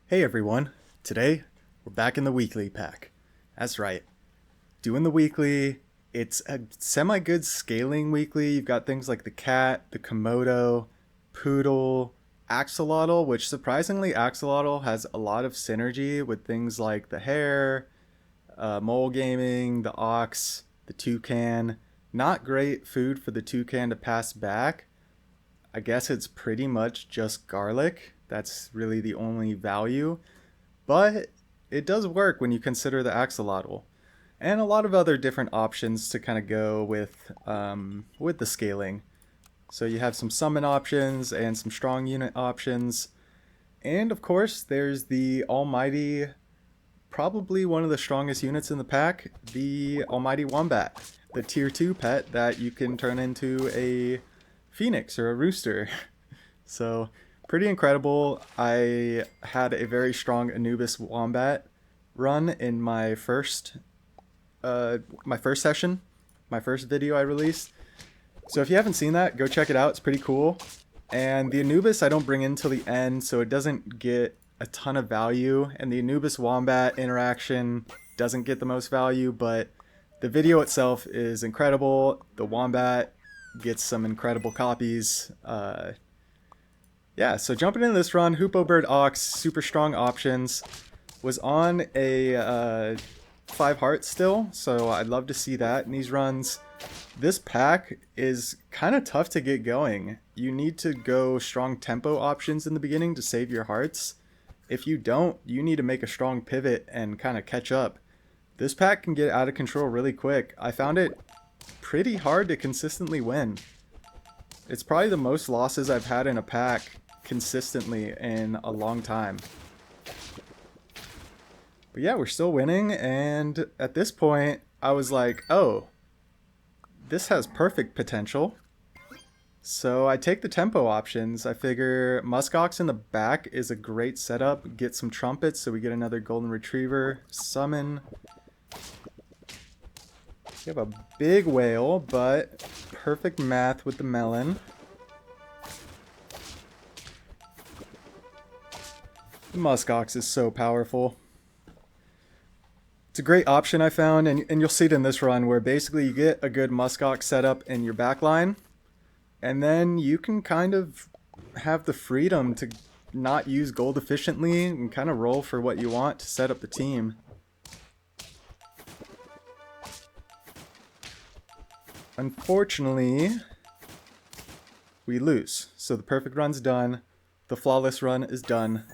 Hey everyone, today we're back in the weekly pack. That's right, doing the weekly. It's a semi-good scaling weekly. You've got things like the cat, the Komodo, poodle, axolotl, which surprisingly axolotl has a lot of synergy with things like the hare, mole gaming, the ox, the toucan. Not great food for the toucan to pass back. I guess it's pretty much just garlic. That's really the only value. But it does work when you consider the axolotl. And a lot of other different options to kind of go with the scaling. So you have some summon options and some strong unit options. And of course, there's the almighty, probably one of the strongest units in the pack, the almighty wombat, the tier 2 pet that you can turn into a phoenix or a rooster. So pretty incredible. I had a very strong Anubis wombat run in my first session, my first video I released. So if you haven't seen that, go check it out. It's pretty cool. And the Anubis I don't bring in till the end, so it doesn't get a ton of value. And the Anubis wombat interaction doesn't get the most value, but the video itself is incredible. The wombat gets some incredible copies. Yeah, so jumping into this run, Hoopo Bird Ox, super strong options. Was on a 5 hearts still, so I'd love to see that in these runs. This pack is kind of tough to get going. You need to go strong tempo options in the beginning to save your hearts. If you don't, you need to make a strong pivot and kind of catch up. This pack can get out of control really quick. I found it pretty hard to consistently win. It's probably the most losses I've had in a pack consistently in a long time. But yeah, we're still winning, and at this point I was like, oh, this has perfect potential. So I take the tempo options. I figure Muskox in the back is a great setup. Get some trumpets so we get another golden retriever. Summon. We have a big whale, but perfect math with the melon. The Muskox is so powerful. It's a great option I found, and you'll see it in this run where basically you get a good Muskox setup in your backline, and then you can kind of have the freedom to not use gold efficiently and kind of roll for what you want to set up the team. Unfortunately, we lose. So the perfect run's done. The flawless run is done.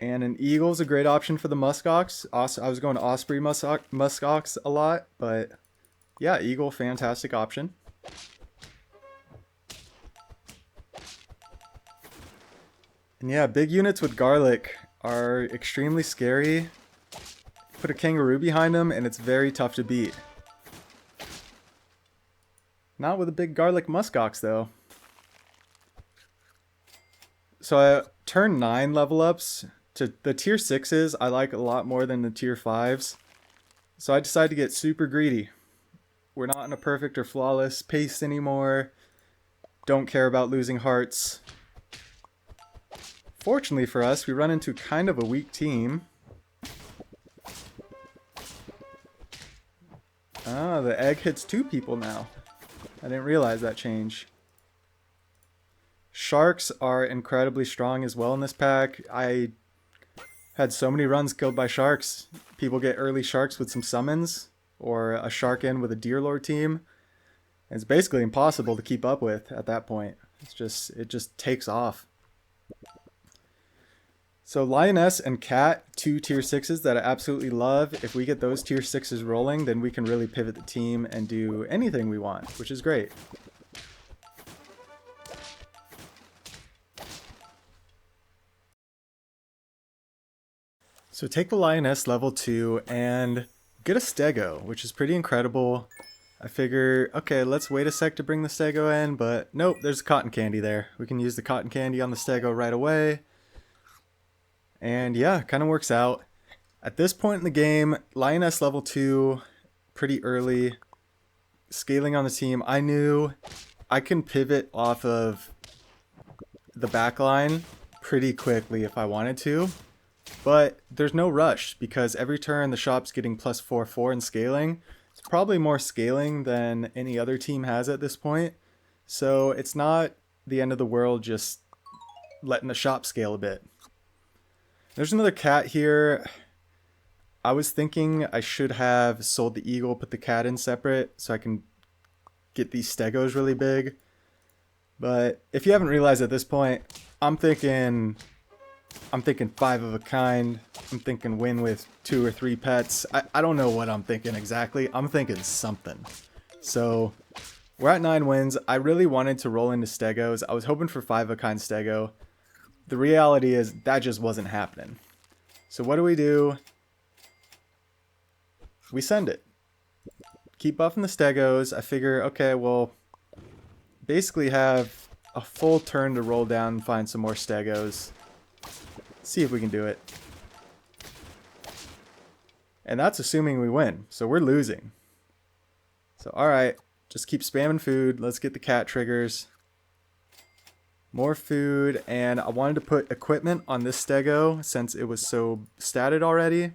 And an eagle's a great option for the muskox. I was going to osprey muskox a lot, but yeah, eagle, fantastic option. And yeah, big units with garlic are extremely scary. Put a kangaroo behind them and it's very tough to beat. Not with a big garlic muskox though. So I turn 9 level ups to the tier 6s I like a lot more than the tier 5s. So I decided to get super greedy. We're not in a perfect or flawless pace anymore. Don't care about losing hearts. Fortunately for us, we run into kind of a weak team. Ah, the egg hits 2 people now. I didn't realize that change. Sharks are incredibly strong as well in this pack. I had so many runs killed by sharks. People get early sharks with some summons, or a shark in with a deer lord team. It's basically impossible to keep up with at that point. It just takes off. So lioness and cat, 2 tier 6s that I absolutely love. If we get those tier 6s rolling, then we can really pivot the team and do anything we want, which is great. So take the lioness level 2 and get a stego, which is pretty incredible. I figure, okay, let's wait a sec to bring the stego in, but nope, there's cotton candy there. We can use the cotton candy on the stego right away. And yeah, kind of works out. At this point in the game, lioness level 2, pretty early. Scaling on the team, I knew I can pivot off of the back line pretty quickly if I wanted to. But there's no rush because every turn the shop's getting plus 4/4 in scaling. It's probably more scaling than any other team has at this point. So it's not the end of the world just letting the shop scale a bit. There's another cat here. I was thinking I should have sold the eagle, put the cat in separate so I can get these stegos really big. But if you haven't realized at this point, I'm thinking 5 of a kind. I'm thinking win with 2 or 3 pets. I don't know what I'm thinking exactly. I'm thinking something. So we're at 9 wins. I really wanted to roll into stegos. I was hoping for 5 of a kind stego. The reality is that just wasn't happening. So what do? We send it. Keep buffing the stegos. I figure, okay, well, basically have a full turn to roll down and find some more stegos. See if we can do it. And that's assuming we win. So we're losing. So alright, just keep spamming food. Let's get the cat triggers. More food, and I wanted to put equipment on this stego since it was so statted already.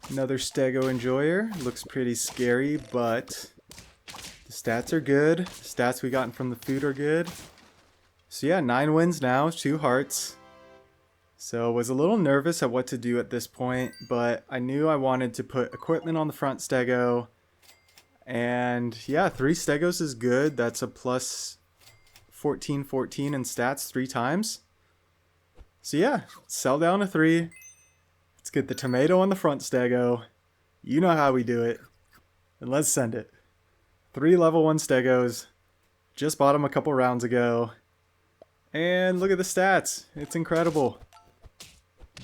Another stego enjoyer. Looks pretty scary, but the stats are good. The stats we gotten from the food are good. So yeah, 9 wins now, 2 hearts. So was a little nervous at what to do at this point, but I knew I wanted to put equipment on the front stego. And yeah, 3 stegos is good. That's a plus 14 in stats 3 times. So yeah, sell down to 3. Let's get the tomato on the front stego. You know how we do it. And let's send it. 3 level 1 stegos. Just bought them a couple rounds ago. And look at the stats. It's incredible.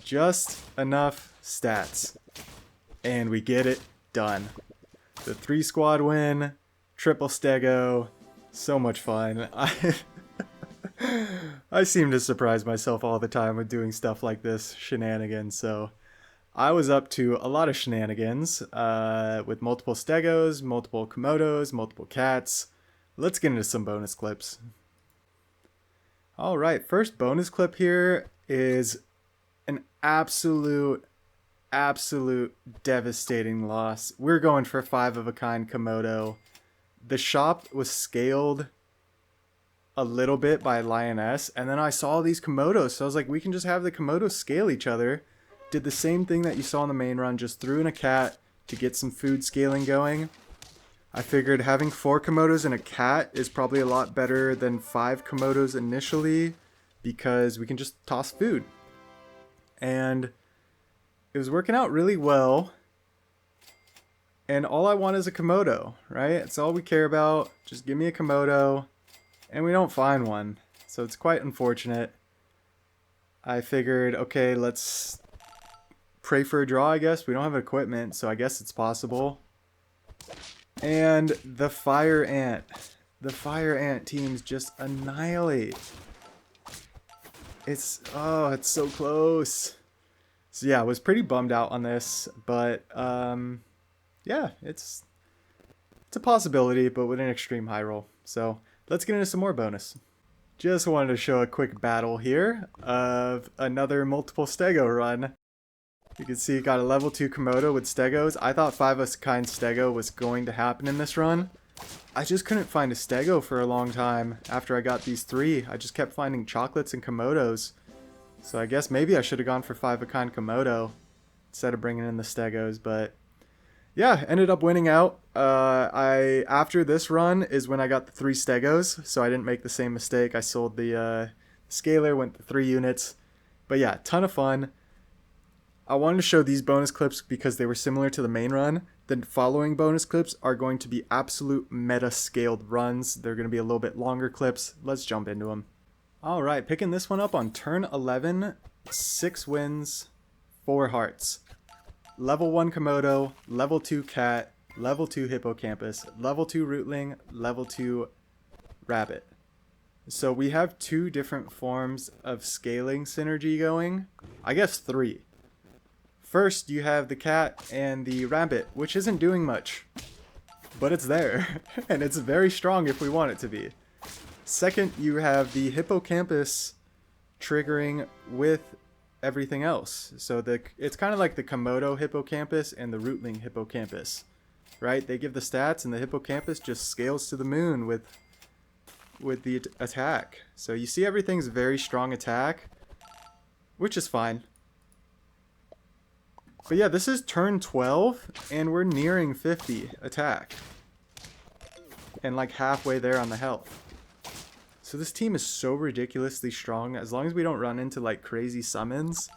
Just enough stats. And we get it done. The 3 squad win. Triple stego. So much fun. I seem to surprise myself all the time with doing stuff like this. Shenanigans. So I was up to a lot of shenanigans. With multiple stegos, multiple komodos, multiple cats. Let's get into some bonus clips. Alright, first bonus clip here is an absolute devastating loss. We're going for 5 of a kind Komodo. The shop was scaled a little bit by Lioness, and then I saw these Komodos, so I was like, we can just have the Komodos scale each other. Did the same thing that you saw in the main run, just threw in a cat to get some food scaling going. I figured having 4 Komodos and a cat is probably a lot better than 5 Komodos initially, because we can just toss food. And it was working out really well. And all I want is a Komodo, right? It's all we care about. Just give me a Komodo. And we don't find one. So it's quite unfortunate. I figured, okay, let's pray for a draw, I guess. We don't have equipment, so I guess it's possible. And the fire ant. The fire ant teams just annihilate. It's so close. So yeah, I was pretty bummed out on this, but yeah, it's a possibility, but with an extreme high roll. So let's get into some more bonus. Just wanted to show a quick battle here of another multiple stego run. You can see got a level 2 Komodo with stegos. I thought 5 of a kind stego was going to happen in this run. I just couldn't find a stego for a long time after I got these 3. I just kept finding chocolates and Komodos. So I guess maybe I should have gone for 5 of a kind Komodo instead of bringing in the stegos, but yeah, ended up winning out. After this run is when I got the 3 stegos, so I didn't make the same mistake. I sold the scaler, went to 3 units. But yeah, ton of fun. I wanted to show these bonus clips because they were similar to the main run. The following bonus clips are going to be absolute meta scaled runs. They're going to be a little bit longer clips. Let's jump into them. Alright, picking this one up on turn 11, 6 wins, 4 hearts. Level 1 Komodo, level 2 cat, level 2 hippocampus, level 2 rootling, level 2 rabbit. So we have 2 different forms of scaling synergy going. I guess 3. First, you have the cat and the rabbit, which isn't doing much, but it's there, and it's very strong if we want it to be. Second, you have the Hippocampus triggering with everything else. So it's kind of like the Komodo Hippocampus and the Rootling Hippocampus, right? They give the stats, and the Hippocampus just scales to the moon with the attack. So you see everything's very strong attack, which is fine. But yeah, this is turn 12, and we're nearing 50 attack. And like halfway there on the health. So this team is so ridiculously strong. As long as we don't run into like crazy summons,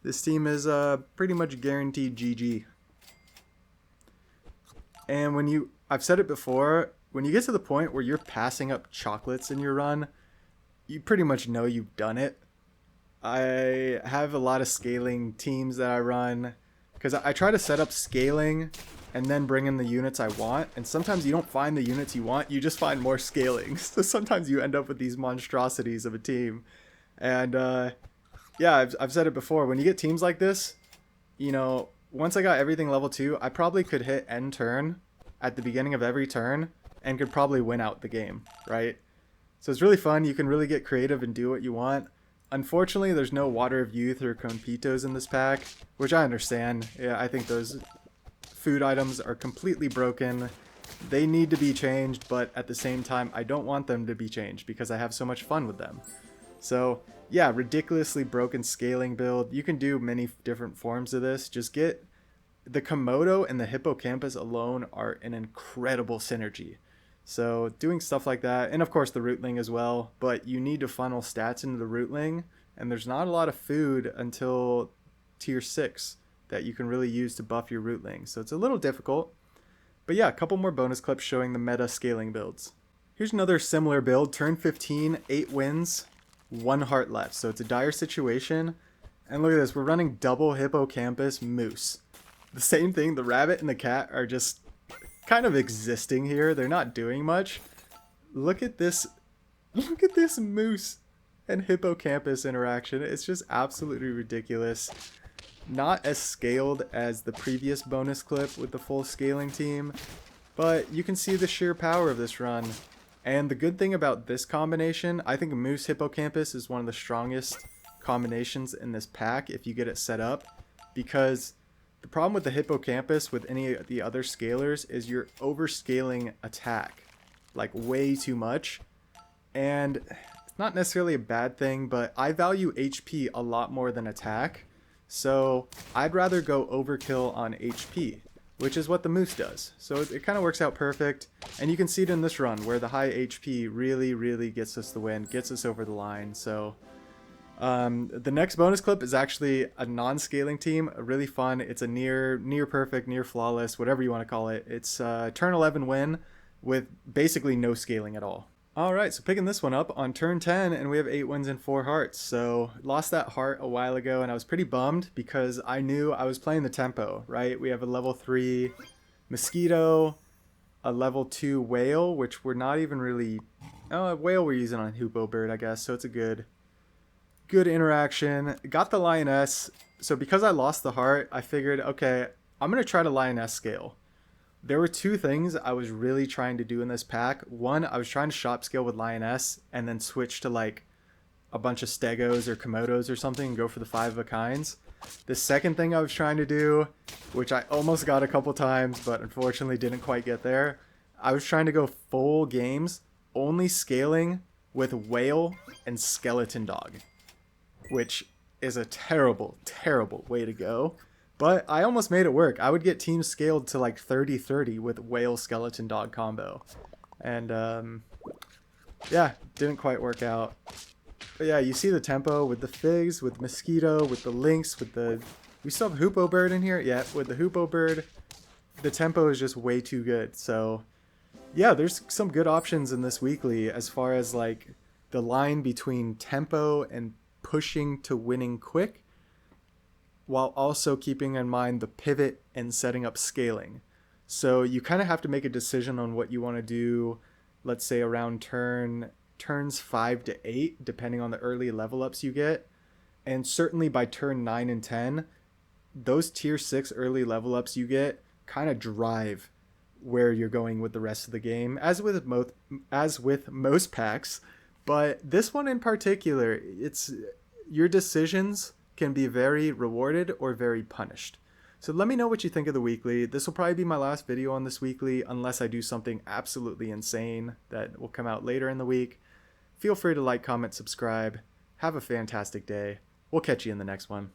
this team is pretty much guaranteed GG. And I've said it before, when you get to the point where you're passing up chocolates in your run, you pretty much know you've done it. I have a lot of scaling teams that I run because I try to set up scaling and then bring in the units I want. And sometimes you don't find the units you want, you just find more scaling. So sometimes you end up with these monstrosities of a team. And yeah, I've said it before, when you get teams like this, you know, once I got everything level 2, I probably could hit end turn at the beginning of every turn and could probably win out the game, right? So it's really fun. You can really get creative and do what you want. Unfortunately, there's no Water of Youth or Conpitos in this pack, which I understand. Yeah, I think those food items are completely broken. They need to be changed, but at the same time, I don't want them to be changed because I have so much fun with them. So yeah, ridiculously broken scaling build. You can do many different forms of this. Just get the Komodo and the Hippocampus alone are an incredible synergy. So doing stuff like that, and of course the Rootling as well, but you need to funnel stats into the Rootling, and there's not a lot of food until tier 6 that you can really use to buff your Rootling. So it's a little difficult. But yeah, a couple more bonus clips showing the meta scaling builds. Here's another similar build, turn 15, 8 wins, 1 heart left. So it's a dire situation. And look at this, we're running double Hippocampus Moose. The same thing, the rabbit and the cat are just kind of existing here. They're not doing much. Look at this Moose and Hippocampus interaction. It's just absolutely ridiculous. Not as scaled as the previous bonus clip with the full scaling team, but you can see the sheer power of this run. And the good thing about this combination, I think Moose Hippocampus is one of the strongest combinations in this pack if you get it set up, because the problem with the Hippocampus with any of the other scalers is you're overscaling attack like way too much, and it's not necessarily a bad thing, but I value HP a lot more than attack. So I'd rather go overkill on HP, which is what the Moose does. So it kind of works out perfect. And you can see it in this run where the high HP really gets us the win, gets us over the line. So the next bonus clip is actually a non-scaling team, really fun. It's a near perfect, near flawless, whatever you want to call it. It's turn 11 win with basically no scaling at all. Alright, so picking this one up on turn 10, and we have 8 wins and 4 hearts. So lost that heart a while ago, and I was pretty bummed because I knew I was playing the tempo, right? We have a level 3 Mosquito, a level 2 Whale, which we're not even really... Oh, Whale we're using on Hoopo Bird, I guess, so it's a good interaction. Got the Lioness, so because I lost the heart, I figured, okay, I'm going to try to Lioness scale. There were 2 things I was really trying to do in this pack. One, I was trying to shop scale with Lioness and then switch to like a bunch of Stegos or Komodos or something and go for the 5 of a kinds. The second thing I was trying to do, which I almost got a couple times but unfortunately didn't quite get there, I was trying to go full games only scaling with Whale and Skeleton Dog, which is a terrible way to go. But I almost made it work. I would get teams scaled to like 30-30 with Whale Skeleton Dog combo. And yeah, didn't quite work out. But yeah, you see the tempo with the Figs, with Mosquito, with the Lynx, with the... We still have Hoopo Bird in here? Yeah, with the Hoopo Bird, the tempo is just way too good. So yeah, there's some good options in this weekly as far as like the line between tempo and pushing to winning quick, while also keeping in mind the pivot and setting up scaling. So you kind of have to make a decision on what you want to do, let's say around turns 5 to 8, depending on the early level ups you get. And certainly by turn 9 and 10, those tier 6 early level ups you get kind of drive where you're going with the rest of the game, as with most packs. But this one in particular, it's your decisions can be very rewarded or very punished. So let me know what you think of the weekly. This will probably be my last video on this weekly unless I do something absolutely insane that will come out later in the week. Feel free to like, comment, subscribe. Have a fantastic day. We'll catch you in the next one.